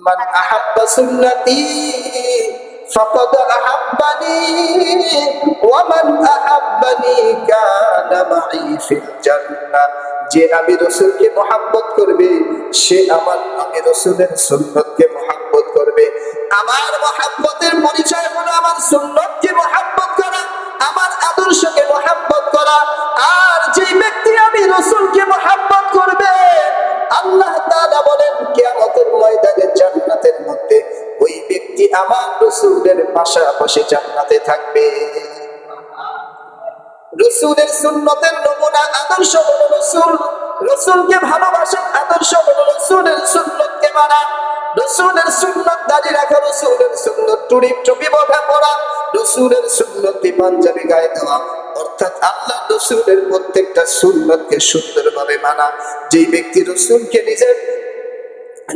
মান আহাব্বা সুন্নতি ফাকাদ আহাব্বানি ওয়া মান আহাব্বানি কানা মাই ফিল জান্নাহ। যে আমি রাসূলকে মহব্বত করবে সে আমি রাসূলের সুন্নতকে মহব্বত করবে। আমার মহব্বতের পরিচয় হলো আমার সুন্নতকে মহব্বত করা, আমার আদর্শকে মহব্বত করা। আর যে ব্যক্তি আমি রাসূলকে মহব্বত করবে, আল্লাহ তাআলা বলেন কিয়ামতের ময়দানে জান্নাতের মধ্যে ওই ব্যক্তি আমার রাসূলের পাশাপাশি জান্নাতে থাকবে। রাসূলের সুন্নতের নমুনা আদর্শ হলো রাসূলকে ভালোবাসা, আদর্শ হলো রাসূলের সুন্নতকে মানা, রাসূলের সুন্নত দাঁড়ি রাখা, রাসূলের সুন্নত টুপি মাথা পরা, রাসূলের সুন্নতি পাঞ্জাবি গায়ে দেওয়া, অর্থাৎ আল্লাহ রাসূলের প্রত্যেকটা সুন্নতকে সুন্দরভাবে মানা। যে ব্যক্তি রাসূলকে নিজের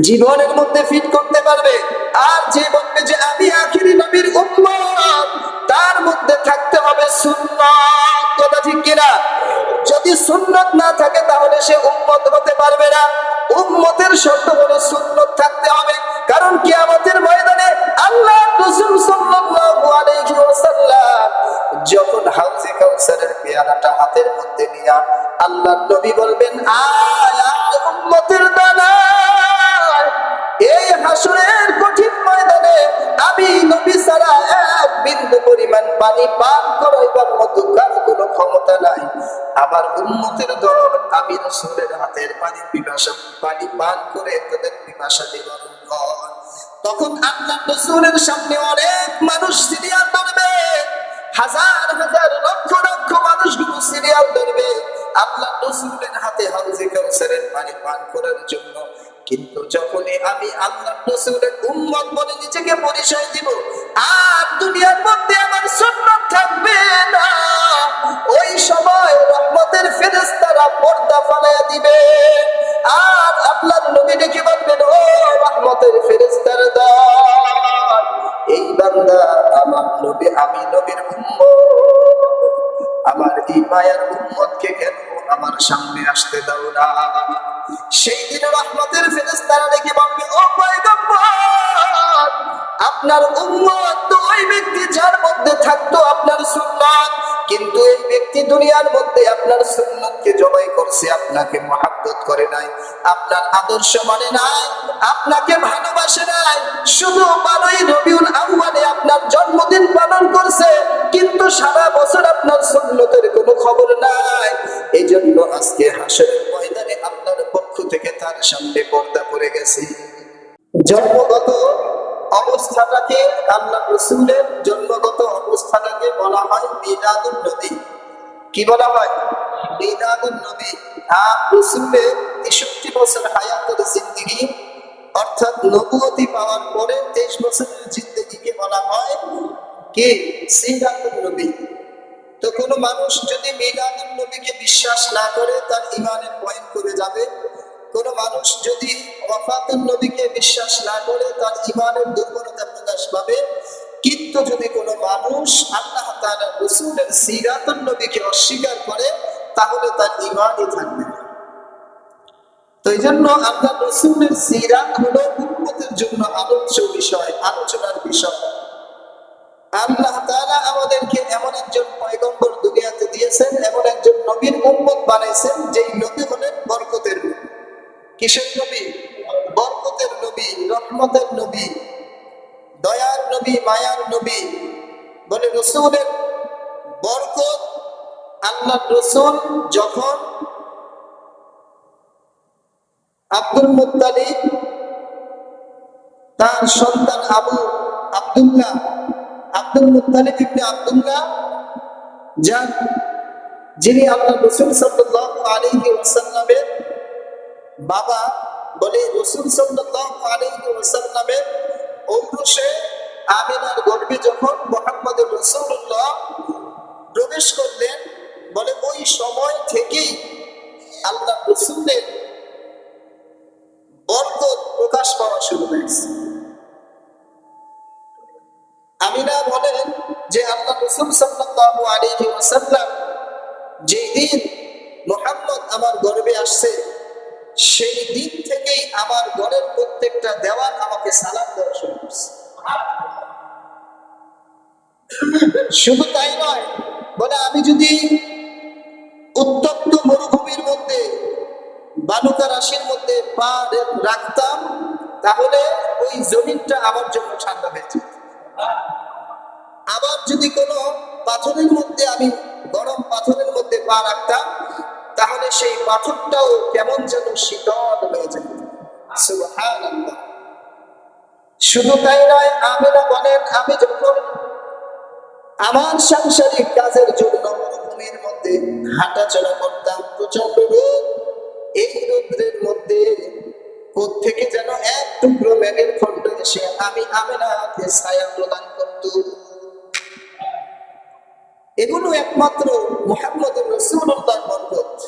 জীবনের মধ্যে ফিট করতে পারবে, আর যে বলবে যে আমি আখিরি নবীর উম্মত, তার মধ্যে থাকতে হবে সুন্নাত। কথা ঠিক কিনা? যদি সুন্নাত না থাকে তাহলে সে উম্মত হতে পারবে না। উম্মতের শর্ত হলো সুন্নাত থাকতে হবে, কারণ কিয়ামতের ময়দানে আল্লাহ রাসূল সাল্লাল্লাহু আলাইহি ওয়াসাল্লাম যখন হাউজে কাউসারের পেয়ালাটা হাতের মধ্যে নিয়ে আল্লাহ নবী বলবেন, আয় আয় উম্মতের দানা, এই হাসরের কঠিন ময়দানে আমি নবী ছাড়া এক বিন্দু পরিমাণ পানি পান করাইবার মতো কারো কোনো ক্ষমতা নাই। আবার উম্মতের দল আমি রাসূলের হাতের পানি পান করে তাদের পিপাসা নিবারণ কর। তখন আল্লাহ রাসূলের সামনে অনেক মানুষ সিরিয়াল ধরবে, হাজার হাজার লক্ষ লক্ষ মানুষগুলো সিরিয়াল ধরবে আল্লাহ রাসূলের হাতে হাউজে কাউসারের পানি পান করার জন্য। কিন্তু যখনই আমি আল্লাহ রাসূলের উম্মত বলে নিজেকে পরিচয় দিব, আর দুনিয়ার মধ্যে আমার সুন্নাত থাকবে না, ওই সময় রহমতের ফেরেশতারা পর্দা ফালাইয়া দিবে, আর আল্লাহর নবী ডেকে বলবেন, ও রহমতের ফেরেশতারা দল, এই বান্দা আমার নবী, আমি নবীর উম্মত, আমার এই মায়ার উম্মতকে কেন আমার সামনে আসতে দাও না? সেই দিন রহমতের ফেরেশতারা ডেকে বলবে, ও পয়গম্বর, আপনার উম্মত তো ওই ব্যক্তি যার মধ্যে থাকতো আপনার সুন্নাত, কিন্তু এই ব্যক্তি দুনিয়ার মধ্যে আপনার সুন্নতকে জবাই করছে, আপনাকে মহব্বত করে নাই, আপনার আদর্শ মানে নাই, আপনাকে ভালোবাসে নাই, শুধু 12ই রবিউল আউয়ালে আপনার জন্মদিন পালন করছে, কিন্তু সারা বছর আপনার সুন্নতের কোনো খবর নাই। এই জন্য আজকে হাসরের ময়দানে আল্লাহর পক্ষ থেকে তার সামনে পর্দা পড়ে গেছে। জন্মগত অবস্থাটাকে, আল্লাহ রাসূলের জন্মগত অবস্থাটাকে বলা হয় মিলাদুন নবী। কি বলা হয়? মিলাদুন নবী। আর রাসূলের 63 বছর হায়াতের জিন্দেগি, অর্থাৎ নবুয়তি পাওয়ার পরে 23 বছরের জিন্দেগিকে বলা হয় কি? সিরাতুন নবী। তো কোনো মানুষ যদি মিলাদুন নবীকে বিশ্বাস না করে তার ঈমানের পয়েন্ট করে যাবে। কোন মানুষ যদি ওয়াফাতুন নবীকে বিশ্বাস না করে তার ঈমানের দুর্বলতা প্রকাশ পাবে। কিন্তু যদি কোনো মানুষ আল্লাহ তাআলার রাসূলের সিরাতুন নবীকে অস্বীকার করে তাহলে তার ঈমানই থাকবে না। তো এই জন্য আল্লাহ রাসূলের সিরাত হলো উম্মতের জন্য আলোচনার বিষয়। আল্লাহ তাআলা আমাদেরকে এমন একজন পয়গম্বর দুনিয়াতে দিয়েছেন, এমন একজন নবীর উম্মত বানাইছেন, যেই নবী হলেন বরকতের নবী। কিসের নবী? বরকতের নবী, রহমতের নবী, দয়ার নবী, মায়ার নবী। বলে রাসূলের বরকত, আল্লাহ রাসূল যখন আব্দুল মুত্তালিব তার সন্তান আব্দুল মুত্তালিব ইবনে আব্দুল্লাহ যিনি আল্লাহ রাসূল সাল্লাল্লাহু আলাইহি ওয়াসাল্লামের বাবা, বলে রাসূল সাল্লাল্লাহু আলাইহি ওয়াসাল্লামের ঔরসে আমিনার গর্ভে যখন মুহাম্মদুর রাসূলুল্লাহ প্রবেশ করলেন, বলে ওই সময় থেকেই আল্লাহ রাসূলের বরকত প্রকাশ পাওয়া শুরু হয়েছে। আমিনা বলেন যে আল্লাহ রাসূল সাল্লাল্লাহু আলাইহি ওয়াসাল্লাম যেদিন মুহাম্মদ আমার গর্ভে আসছে সেই দিন থেকেই আমার ঘরের প্রত্যেকটা দেওয়াল আমাকে সালাম দেওয়া শুরু করছে। শুধু তাই নয়, বলে আমি যদি উত্তপ্ত মরুভূমির মধ্যে বালুকা রাশির মধ্যে পা রাখতাম, তাহলে ওই জমিনটা আমার জন্য ঠান্ডা হয়ে যেত। আবার যদি কোনো পাথরের মধ্যে আমি গরম পাথরের মধ্যে পা রাখতাম, তাহলে সেই পাথরটাও কেমন যেন শীতল হয়ে যেত। সুবহানাল্লাহ। শুধু তাই নয়, আমিনা বলেন আমি যখন আমার সাংসারিক কাজের জন্য মরুভূমির মধ্যে হাঁটাচলা করতাম, প্রচন্ড রোদ, এই রোদ্রের মধ্যে কোত্থেকে যেন এক টুকরো মেঘের খণ্ড এসে আমি আমিনাকে ছায়া প্রদান করত। এগুলো একমাত্র মুহাম্মদ রাসূলুল্লাহর বরকত,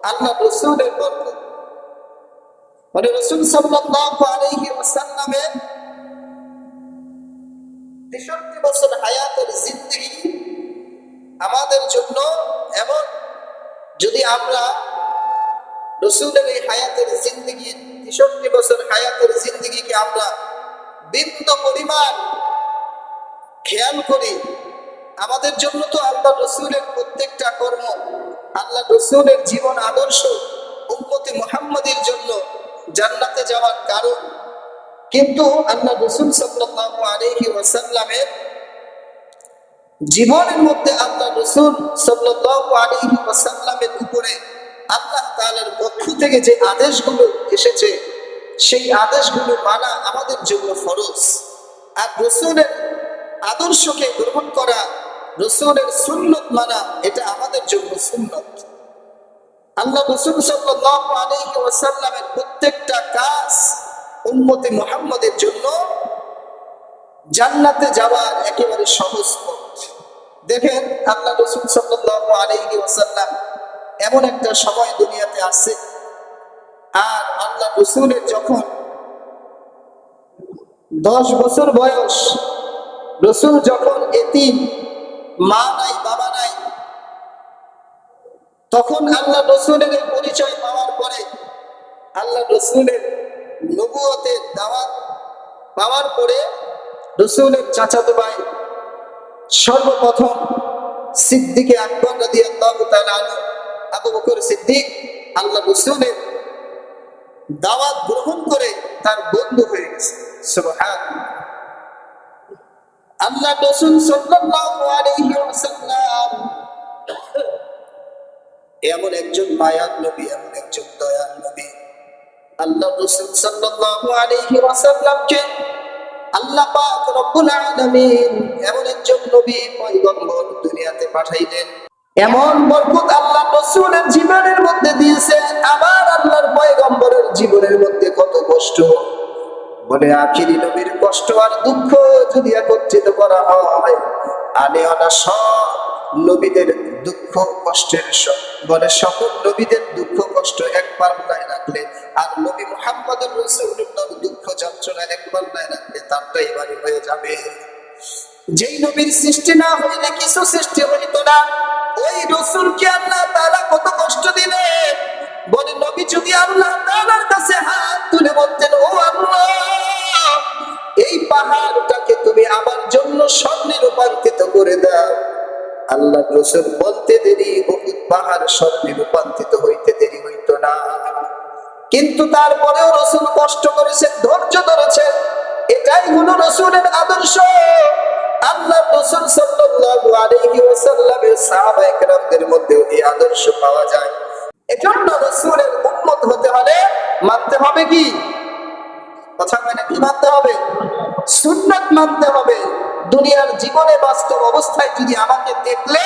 আল্লাহ রাসূলের বরকত। মানে রাসূল সাল্লাল্লাহু আলাইহি ওয়াসাল্লামের 63 বছর হায়াতের জিন্দেগি আমাদের জন্য এমন, যদি আমরা রাসূলের এই হায়াতের জিন্দেগি 63 বছর হায়াতের জিন্দেগিকে আমরা বিন্দু পরিমাণ খেয়াল করি, আমাদের জন্য তো আল্লাহ রাসূলের প্রত্যেকটা কর্ম, আল্লাহ রাসূলের জীবন আদর্শ উম্মতে মুহাম্মাদের জন্য জান্নাতে যাওয়ার কারণ। কিন্তু আল্লাহ রাসূল সাল্লাল্লাহু আলাইহি ওয়াসাল্লামের জীবনের মধ্যে আল্লাহ রাসূল সাল্লাল্লাহু আলাইহি ওয়াসাল্লামের উপরে আল্লাহ তাআলার পক্ষ থেকে যে আদেশগুলো এসেছে, সেই আদেশগুলো মানা আমাদের জন্য ফরজ। আর রাসূলের আদর্শকে গ্রহণ করা, রাসূলের সুন্নাত মানা, এটা আমাদের জন্য সুন্নাত। আল্লাহ রাসূল সাল্লাল্লাহু আলাইহি ওয়াসাল্লামের প্রত্যেকটা কাজ উম্মতে মুহাম্মাদের জন্য জান্নাতে যাওয়ার একেবারে সহজ পথ। দেখেন, আল্লাহ রাসূল সাল্লাল্লাহু আলাইহি ওয়াসাল্লাম এমন একটা সময় দুনিয়াতে আসে, আর আল্লাহ রাসূলের যখন 10 বছর বয়স, রাসূল যখন এতিম, মা নাই বাবা নাই, তখন আল্লাহ রাসূলের পরিচয় পাওয়ার পরে, আল্লাহ রাসূলের নবুয়তের দাওয়াত পাওয়ার পরে, রাসূলের চাচাতো ভাই সর্বপ্রথম সিদ্দিকে আকবর রাদিয়াল্লাহু তাআলা আনহু, আবু বকর সিদ্দিক, আল্লাহ রাসূলের দাওয়াত গ্রহণ করে তার বন্ধু হয়ে গেছে। সুবহানাল্লাহ। আল্লাহ রাসূল সাল্লাল্লাহু আলাইহি ওয়াসাল্লাম এমন একজন মায়ার নবী, এমন একজন দয়ার নবী। আল্লাহ রাসূল সাল্লাল্লাহু আলাইহি ওয়াসাল্লামকে আল্লাহ পাক রব্বুল আলামিন এমন একজন নবী পয়গম্বর দুনিয়াতে পাঠাইলেন। এমন বরকত আল্লাহ রাসূলের জীবনের মধ্যে দিয়েছে। আবার আল্লাহর পয়গম্বরের জীবনের মধ্যে কত কষ্ট, বলে আখিরি নবীর কষ্ট আর দুঃখ যদি একত্রিত করা হয়, আলেওয়ালা সব নবীদের দুঃখ কষ্টের বলে সকল নবীদের দুঃখ কষ্ট এক পাল্লায় রাখলে, আর নবী মুহাম্মদুর রাসূলুল্লাহর দুঃখ যন্ত্রণা এক পাল্লায় রাখলে তারটাই ভারী হয়ে যাবে। যেই নবীর সৃষ্টি না হইলে কিছু সৃষ্টি হইতো না, ওই রাসূলকে আল্লাহ তাআলা কত কষ্ট দিলেন। বলে নবী যদি আল্লাহ তাআলার কাছে হাত তুলে বলতেন, ও আল্লাহ, এই পাহাড়টাকে তুমি আমার জন্য স্বর্ণে রূপান্তরিত করে দাও, আল্লাহ রাসূল বলতে দেরি উহুদ পাহাড় স্বর্ণে রূপান্তরিত হইতে দেরি হইতো না। কিন্তু তারপরেও রাসূল কষ্ট করেছেন, ধৈর্য ধরেছেন। এটাই হলো রাসূলের আদর্শ। আল্লাহ রাসূল সাল্লাল্লাহু আলাইহি ওয়াসাল্লামের সাহাবায়ে কেরামদের মধ্যে এই আদর্শ পাওয়া যায়। এজন্য রাসূলের উম্মত হতে হলে মানতে হবে কি? কথা মানে কি মানতে হবে? সুন্নাত মানতে হবে। দুনিয়ার জীবনে বাস্তব অবস্থায় যদি আমাকে দেখলে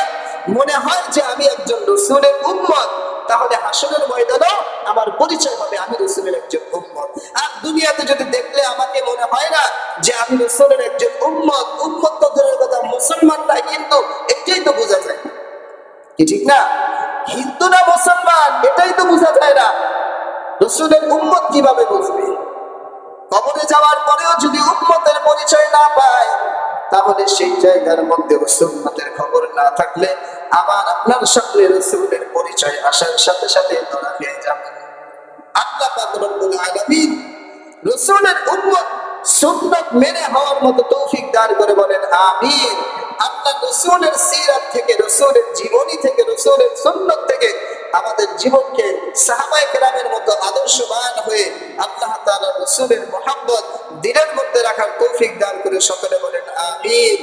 মনে হয় যে আমি একজন রাসূলের উম্মত, তাহলে হাসরের ময়দানে আমার পরিচয় হবে আমি রাসূলের একজন উম্মত। আর দুনিয়াতে যদি দেখলে আমাকে মনে হয় না যে আমি রাসূলের একজন উম্মত, উম্মত তো দূরের কথা, মুসলমান না হিন্দু, এটাই তো বোঝা যায় কি, ঠিক না? হিন্দু না মুসলমান এটাই তো বোঝা যায় না, রাসূলের উম্মত কিভাবে বুঝবে? কবরে যাওয়ার পরেও যদি উম্মতের পরিচয় না পায়, তাহলে সেই জায়গার মধ্যে সুন্নাতের খবর না থাকলে আমার আপনার সামনে রাসূলের পরিচয় আসার সাথে সাথে ধরা খেয়ে যাবে। আল্লাহ পাক রব্বুল আলামিন রাসূলের উম্মত সুন্নাত মেনে হওয়ার মতো তৌফিক দান করে, বলেন আমিন। আল্লাহ রাসূলের সিরাত থেকে, রাসূলের জীবনী থেকে, রাসূলের সুন্নাত থেকে আমাদের জীবনকে সাহাবায়ে কেরামের মতো আদর্শবান হয়ে আল্লাহ তাআলা রাসূলের মুহাব্বত দিলের মধ্যে রাখার তৌফিক দান করে, সকলে বলেন আমিন।